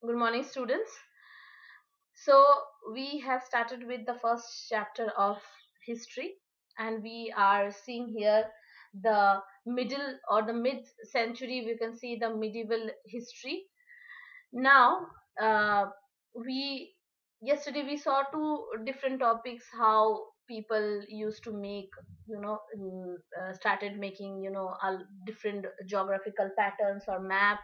Good morning, students. So, we have started with the first chapter of history, and we are seeing here the middle or the mid century. We can see the medieval history. Now, we yesterday we saw two different topics how people used to make started making different geographical patterns or map,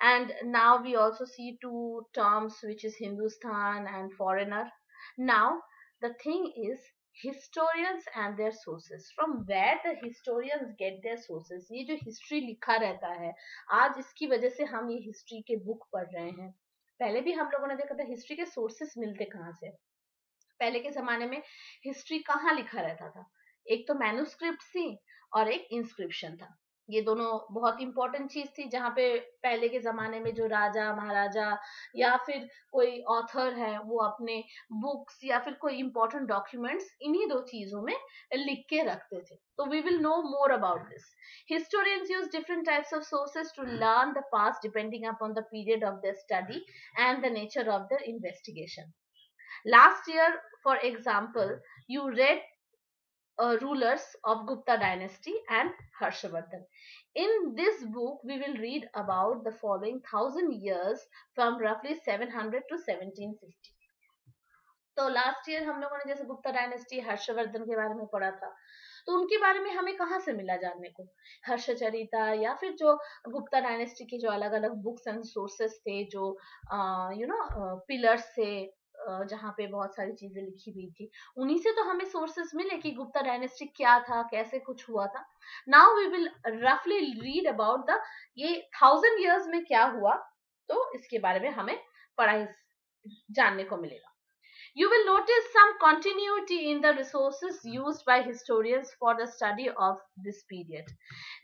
and now we also see two terms, which is Hindustan and foreigner. Now the thing is, historians and their sources, from where the historians get their sources, ये जो history लिखा रहता है आज, इसकी वजह से हम ये हिस्ट्री के बुक पढ़ रहे हैं। पहले भी हम लोगों ने देखा था हिस्ट्री के सोर्सेस मिलते कहाँ से। पहले के जमाने में हिस्ट्री कहाँ लिखा रहता था? एक तो मैन्युस्क्रिप्ट थी और एक इंस्क्रिप्शन था। ये दोनों बहुत इंपॉर्टेंट चीज थी, जहाँ पे पहले के जमाने में जो राजा महाराजा या फिर कोई ऑथर है वो अपने बुक्स या फिर कोई इंपॉर्टेंट डॉक्यूमेंट्स इन्हीं दो चीजों में लिख के रखते थे। तो we will know more about this. Historians use different types of sources to learn the past depending upon the period of their study and the nature of their investigation. Last year, for example, you read Rulers of Gupta dynasty and Harshavardhan. In this book, we will read about the following 1000 years from roughly 700 to 1750. तो last year हम लोगों ने जैसे Gupta dynasty Harshvardhan के बारे में पढ़ा था, तो उनके बारे में हमें कहाँ से मिला जानने को? हर्षचरिता या फिर जो गुप्ता डायनेस्टी के जो अलग अलग बुक्स एंड सोर्सेस थे, जो पिलर्स थे, जहाँ पे बहुत सारी चीजें लिखी हुई थी, उन्हीं से तो हमें सोर्सेस मिले कि गुप्ता डायनेस्टी क्या था, कैसे कुछ हुआ था। नाउ वी विल रफली रीड अबाउट द ये 1000 years में क्या हुआ, तो इसके बारे में हमें पढ़ाई जानने को मिलेगा। You will notice some continuity in the resources used by historians for the study of this period.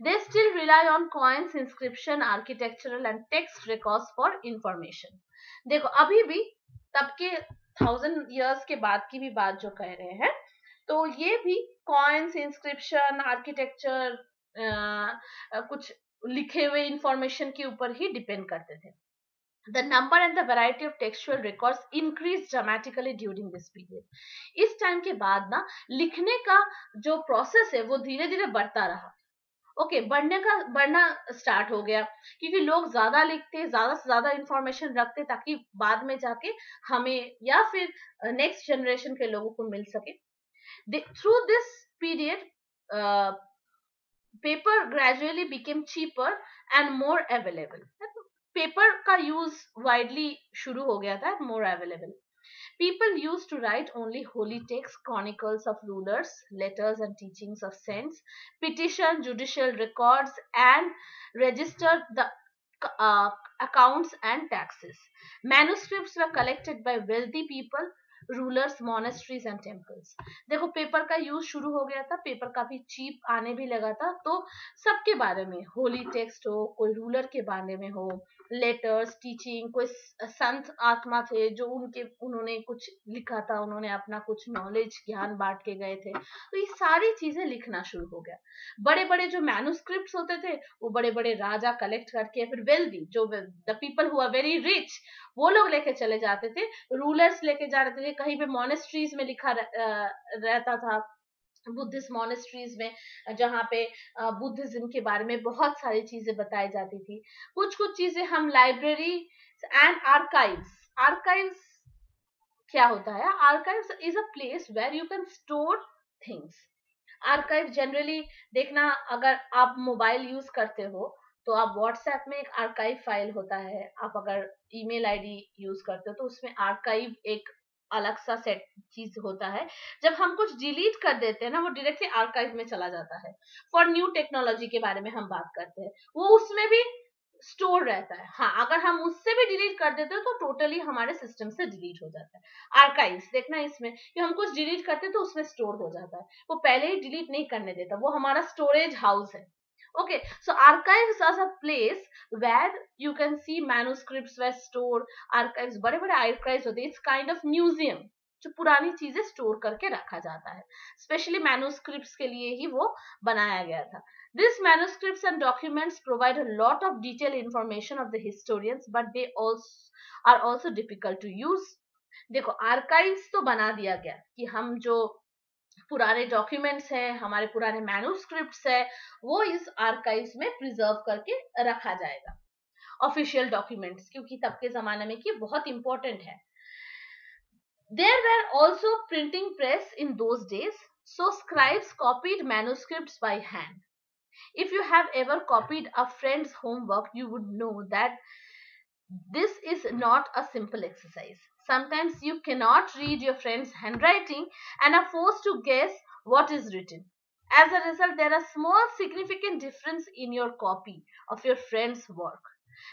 They still rely on coins, inscription, architectural and text records for information. देखो अभी भी तब के 1000 years के बाद की भी बात जो कह रहे हैं, तो ये भी कॉइन्स, इंस्क्रिप्शन, आर्किटेक्चर, कुछ लिखे हुए इंफॉर्मेशन के ऊपर ही डिपेंड करते थे। The number and the variety of textual records increased dramatically during this period. इस टाइम के बाद ना लिखने का जो प्रोसेस है वो धीरे धीरे बढ़ता रहा। ओके, बढ़ना स्टार्ट हो गया, क्योंकि लोग ज्यादा लिखते, ज्यादा से ज्यादा इंफॉर्मेशन रखते, ताकि बाद में जाके हमें या फिर नेक्स्ट जनरेशन के लोगों को मिल सके। Through this period paper gradually became cheaper and more available. Paper का यूज वाइडली शुरू हो गया था, मोर available. People used to write only holy texts, chronicles of rulers, letters and teachings of saints, petition, judicial records, and registered the uh, accounts and taxes. Manuscripts were collected by wealthy people, rulers, monasteries and temples. देखो paper का use शुरू हो गया था, paper काफी cheap आने भी लगा था, तो सबके बारे में, होली टेक्स्ट हो, कोई रूलर के बारे में हो, लेटर्स, टीचिंग, कोई संत आत्मा थे जो उन्होंने कुछ लिखा था, उन्होंने अपना कुछ नॉलेज ज्ञान बांट के गए थे, तो ये सारी चीजें लिखना शुरू हो गया। बड़े बड़े जो मैन्युस्क्रिप्ट्स होते थे वो बड़े बड़े राजा कलेक्ट करके, फिर वेल्दी जो the people who are very rich वो लोग लेके चले जाते थे, रूलर्स लेके जा रहे थे, कहीं पे मॉनेस्ट्रीज में लिखा रहता था, बुद्धिस्ट मॉनेस्ट्रीज में, जहाँ पे बुद्धिज्म के बारे में बहुत सारी चीजें बताई जाती थी। कुछ कुछ चीजें हम लाइब्रेरी एंड आर्काइव्स क्या होता है? Archives is a place where you can store things. Archive generally देखना, अगर आप मोबाइल यूज करते हो तो आप व्हाट्सएप में एक आर्काइव फाइल होता है, आप अगर ईमेल आईडी यूज करते हो तो उसमें आर्काइव एक अलग सा सेट चीज होता है। जब हम कुछ डिलीट कर देते हैं ना, वो डायरेक्टली आर्काइव में चला जाता है। फॉर न्यू टेक्नोलॉजी के बारे में हम बात करते हैं, वो उसमें भी स्टोर रहता है। हाँ, अगर हम उससे भी डिलीट कर देते हैं तो टोटली हमारे सिस्टम से डिलीट हो जाता है। आर्काइव्स देखना, इसमें कि हम कुछ डिलीट करते हैं तो उसमें स्टोर हो जाता है, वो पहले ही डिलीट नहीं करने देता, वो हमारा स्टोरेज हाउस है। Okay, so archives are a place where you can see manuscripts were stored. Archives, बड़े बड़े archives होते हैं, it's kind of museum. जो पुरानी चीजें स्टोर करके रखा जाता है, स्पेशली मैन्युस्क्रिप्ट्स के लिए ही वो बनाया गया था. These manuscripts and documents provide a lot of detailed information of the historians, but they also are also difficult to use. देखो आर्काइव्स तो बना दिया गया कि हम जो पुराने डॉक्यूमेंट्स हैं, हमारे पुराने मैन्युस्क्रिप्ट्स है, वो इस आर्काइव्स में प्रिजर्व करके रखा जाएगा, ऑफिशियल डॉक्यूमेंट्स, क्योंकि तब के जमाने में कि बहुत इंपॉर्टेंट है. There were also printing press in those days, so scribes copied manuscripts by hand. If you have ever copied a friend's homework, you would know that this is not a simple exercise. Sometimes you cannot read your friend's handwriting and are forced to guess what is written. As a result, there are small significant difference in your copy of your friend's work.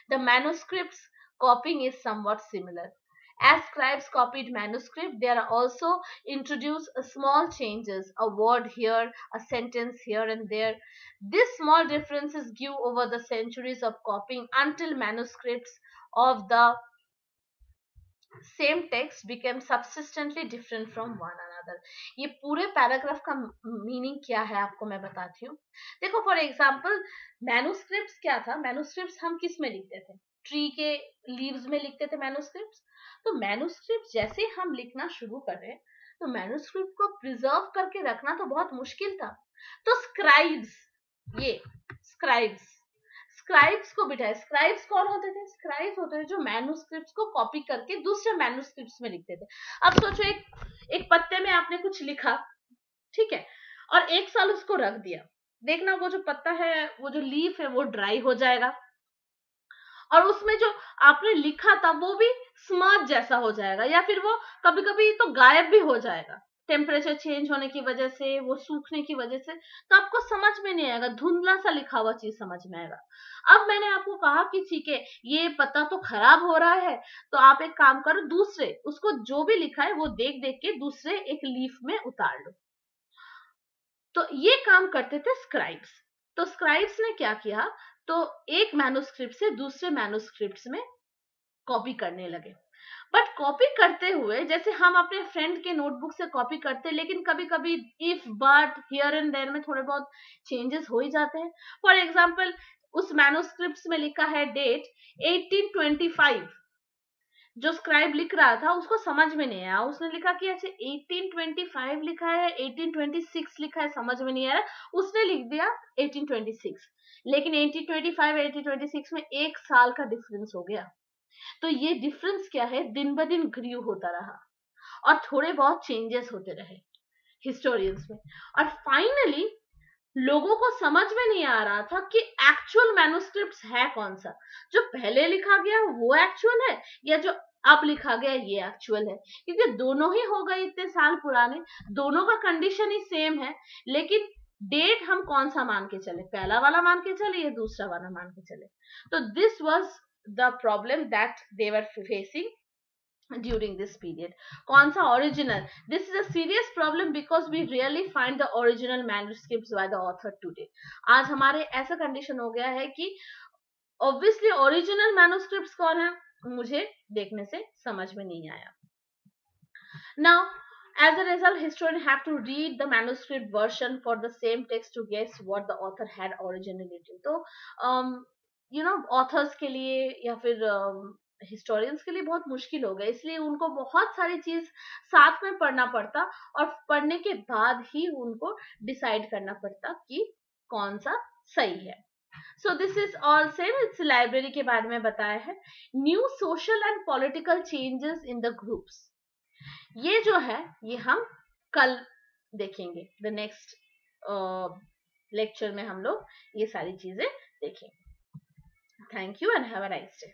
The manuscript's copying is somewhat similar. As scribes copied manuscript, there are also introduced small changes, a word here, a sentence here and there. These small differences grew over the centuries of copying until manuscripts of the same text became subsistently different from one another. ये पूरे paragraph का meaning क्या है आपको मैं बताती हूँ. देखो फॉर एग्जाम्पल मैन्युस्क्रिप्ट्स क्या था, मैन्युस्क्रिप्ट्स हम किस में लिखते थे, ट्री के लीव्स में लिखते थे मैन्युस्क्रिप्ट्स. तो मैन्युस्क्रिप्ट जैसे हम लिखना शुरू कर रहे तो मैन्युस्क्रिप्ट को प्रिजर्व करके रखना तो बहुत मुश्किल था. तो स्क्राइब्स को बिठाए. स्क्राइब्स कौन होते थे, स्क्राइब्स होते थे जो मैन्युस्क्रिप्ट्स को कॉपी करके दूसरे मैन्युस्क्रिप्ट्स में लिखते थे. अब सोचो एक पत्ते में आपने कुछ लिखा, ठीक है, और 1 साल उसको रख दिया. देखना वो जो पत्ता है, वो जो लीफ है, वो ड्राई हो जाएगा और उसमें जो आपने लिखा था वो भी स्मज जैसा हो जाएगा, या फिर वो कभी कभी तो गायब भी हो जाएगा टेम्परेचर चेंज होने की वजह से, वो सूखने की वजह से. तो आपको समझ में नहीं आएगा, धुंधला सा लिखा हुआ चीज समझ में आएगा. अब मैंने आपको कहा कि ठीक है ये पत्ता तो खराब हो रहा है, तो आप एक काम करो, दूसरे उसको जो भी लिखा है वो देख देख के दूसरे एक लीफ में उतार लो. तो ये काम करते थे स्क्राइब्स. तो स्क्राइब्स ने क्या किया, तो एक मैन्युस्क्रिप्ट से दूसरे मैन्युस्क्रिप्ट्स में कॉपी करने लगे. बट कॉपी करते हुए जैसे हम अपने फ्रेंड के नोटबुक से कॉपी करते, लेकिन कभी कभी if but here and there में थोड़े बहुत चेंजेस हो ही जाते हैं. फॉर एग्जाम्पल उस मैन्युस्क्रिप्ट में लिखा है डेट 1825, जो स्क्राइब लिख रहा था उसको समझ में नहीं आया, उसने लिखा कि अच्छा 1825 लिखा है, 1826 लिखा है, समझ में नहीं आ रहा, उसने लिख दिया 1826. लेकिन 1825 1826 में 1 साल का डिफरेंस हो गया. तो ये डिफरेंस क्या है, दिन ब दिन ग्रीव होता रहा और थोड़े बहुत चेंजेस होते रहे हिस्टोरियंस में. और फाइनली लोगों को समझ में नहीं आ रहा था कि एक्चुअल मैन्युस्क्रिप्ट्स है कौन सा, जो पहले लिखा गया वो एक्चुअल है या जो अब लिखा गया ये एक्चुअल है, क्योंकि दोनों ही हो गए इतने साल पुराने, दोनों का कंडीशन ही सेम है, लेकिन डेट हम कौन सा मान के चले, पहला वाला मान के चले या दूसरा वाला मान के चले. तो this was the problem that they were facing during this period. कौन सा original? This is a serious problem because we rarely find the original manuscripts by the author today. आज हमारे ऐसा कंडीशन हो गया है कि obviously original manuscripts कौन है, मुझे देखने से समझ में नहीं आया. Now as a result, historians have to read the manuscript version for the same text to guess what the author had originally written. तो authors के लिए या फिर हिस्टोरियंस के लिए बहुत मुश्किल हो गया, इसलिए उनको बहुत सारी चीज साथ में पढ़ना पड़ता और पढ़ने के बाद ही उनको डिसाइड करना पड़ता कि कौन सा सही है. So this is all same. It's library के बारे में बताया है. New social and political changes in the groups, ये जो है ये हम कल देखेंगे. द नेक्स्ट लेक्चर में हम लोग ये सारी चीजें देखेंगे. Thank you and have a nice day.